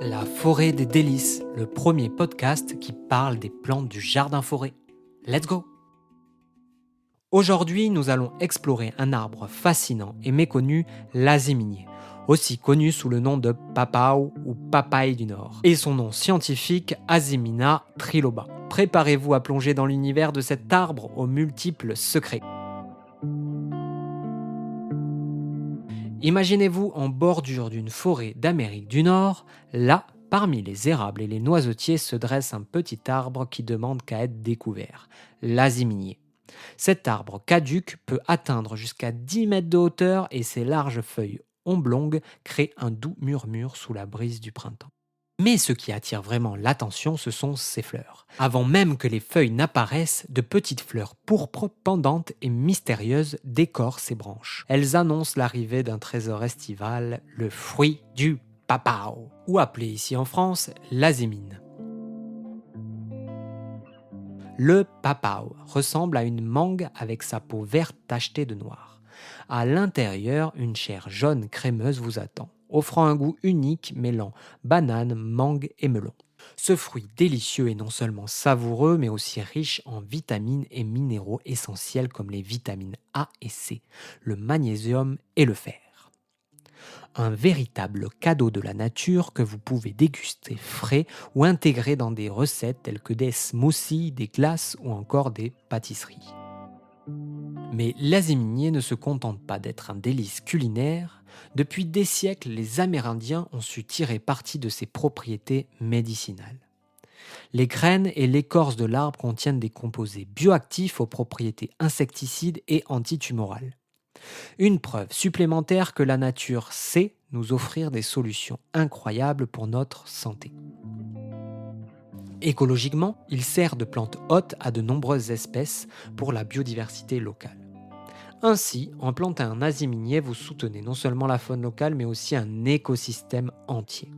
La forêt des délices, le premier podcast qui parle des plantes du jardin-forêt. Let's go! Aujourd'hui, nous allons explorer un arbre fascinant et méconnu, l'aziminier, aussi connu sous le nom de papao ou papaye du Nord, et son nom scientifique Azimina triloba. Préparez-vous à plonger dans l'univers de cet arbre aux multiples secrets. Imaginez-vous en bordure d'une forêt d'Amérique du Nord, là, parmi les érables et les noisetiers se dresse un petit arbre qui demande qu'à être découvert, l'aziminier. Cet arbre caduc peut atteindre jusqu'à 10 mètres de hauteur et ses larges feuilles oblongues créent un doux murmure sous la brise du printemps. Mais ce qui attire vraiment l'attention, ce sont ses fleurs. Avant même que les feuilles n'apparaissent, de petites fleurs pourpres, pendantes et mystérieuses décorent ses branches. Elles annoncent l'arrivée d'un trésor estival, le fruit du papao, ou appelé ici en France l'azémine. Le papao ressemble à une mangue avec sa peau verte tachetée de noir. À l'intérieur, une chair jaune crémeuse vous attend, offrant un goût unique mêlant banane, mangue et melon. Ce fruit délicieux est non seulement savoureux, mais aussi riche en vitamines et minéraux essentiels comme les vitamines A et C, le magnésium et le fer. Un véritable cadeau de la nature que vous pouvez déguster frais ou intégrer dans des recettes telles que des smoothies, des glaces ou encore des pâtisseries. Mais l'aziminier ne se contente pas d'être un délice culinaire. Depuis des siècles, les Amérindiens ont su tirer parti de ses propriétés médicinales. Les graines et l'écorce de l'arbre contiennent des composés bioactifs aux propriétés insecticides et antitumorales. Une preuve supplémentaire que la nature sait nous offrir des solutions incroyables pour notre santé. Écologiquement, il sert de plante hôte à de nombreuses espèces pour la biodiversité locale. Ainsi, en plantant un aziminier, vous soutenez non seulement la faune locale, mais aussi un écosystème entier.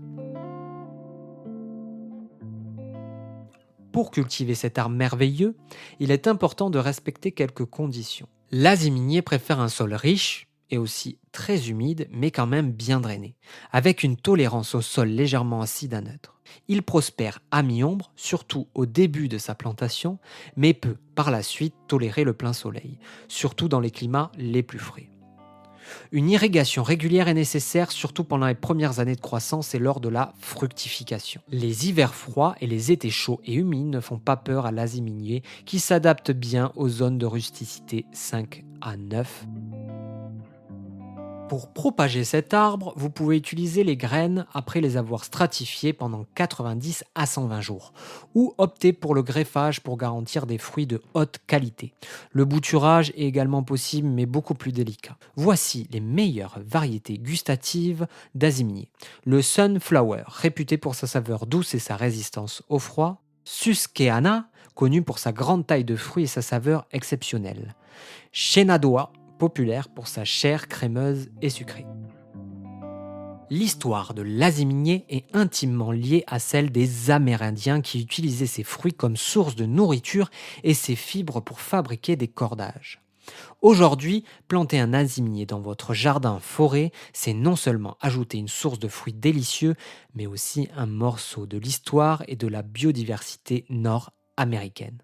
Pour cultiver cet arbre merveilleux, il est important de respecter quelques conditions. L'aziminier préfère un sol riche et aussi très humide, mais quand même bien drainé, avec une tolérance au sol légèrement acide à neutre. Il prospère à mi-ombre, surtout au début de sa plantation, mais peut par la suite tolérer le plein soleil, surtout dans les climats les plus frais. Une irrigation régulière est nécessaire, surtout pendant les premières années de croissance et lors de la fructification. Les hivers froids et les étés chauds et humides ne font pas peur à l'aziminier qui s'adapte bien aux zones de rusticité 5 à 9. Pour propager cet arbre, vous pouvez utiliser les graines après les avoir stratifiées pendant 90 à 120 jours ou opter pour le greffage pour garantir des fruits de haute qualité. Le bouturage est également possible mais beaucoup plus délicat. Voici les meilleures variétés gustatives d'aziminier. Le Sunflower, réputé pour sa saveur douce et sa résistance au froid. Susquehanna, connu pour sa grande taille de fruits et sa saveur exceptionnelle. Shenandoah, populaire pour sa chair crémeuse et sucrée. L'histoire de l'aziminier est intimement liée à celle des Amérindiens qui utilisaient ces fruits comme source de nourriture et ses fibres pour fabriquer des cordages. Aujourd'hui, planter un aziminier dans votre jardin-forêt, c'est non seulement ajouter une source de fruits délicieux, mais aussi un morceau de l'histoire et de la biodiversité nord-américaine.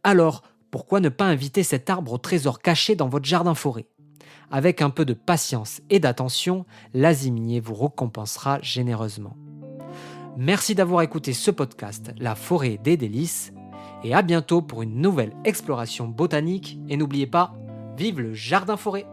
Alors, pourquoi ne pas inviter cet arbre au trésor caché dans votre jardin-forêt ? Avec un peu de patience et d'attention, l'aziminier vous récompensera généreusement. Merci d'avoir écouté ce podcast, La forêt des délices, et à bientôt pour une nouvelle exploration botanique. Et n'oubliez pas, vive le jardin-forêt !